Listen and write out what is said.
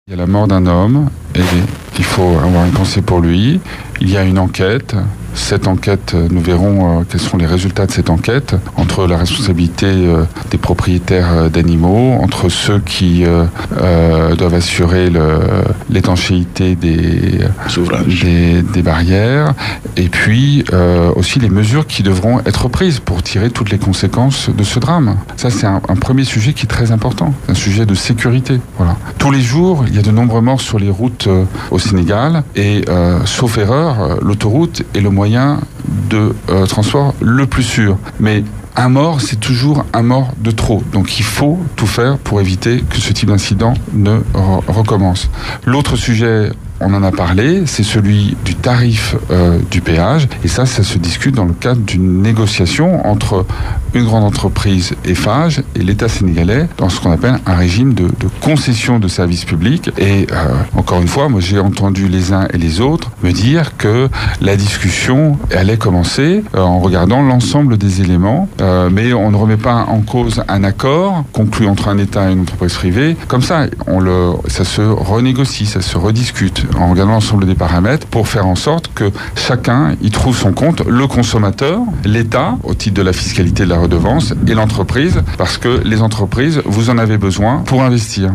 Il y a la mort d'un homme et il faut avoir une pensée pour lui. Il y a une enquête. Cette enquête, nous verrons quels sont les résultats de cette enquête, entre la responsabilité des propriétaires d'animaux, entre ceux qui doivent assurer l'étanchéité des barrières, et puis aussi les mesures qui devront être prises pour tirer toutes les conséquences de ce drame. Ça, c'est un premier sujet qui est très important, un sujet de sécurité. Voilà. Tous les jours, il y a de nombreux morts sur les routes au Sénégal, et sauf erreur, l'autoroute est le moyen de transport le plus sûr. Mais un mort, c'est toujours un mort de trop. Donc il faut tout faire pour éviter que ce type d'incident ne recommence. L'autre sujet, on en a parlé, c'est celui du tarif du péage. Et ça se discute dans le cadre d'une négociation entre une grande entreprise, Eiffage, et l'État sénégalais, dans ce qu'on appelle un régime de concession de services publics. Et encore une fois, moi j'ai entendu les uns et les autres me dire que la discussion allait commencer en regardant l'ensemble des éléments, mais on ne remet pas en cause un accord conclu entre un État et une entreprise privée. Comme ça, ça se renégocie, ça se rediscute en regardant l'ensemble des paramètres pour faire en sorte que chacun y trouve son compte, le consommateur, l'État, au titre de la fiscalité de la redevance, et l'entreprise, parce que les entreprises, vous en avez besoin pour investir.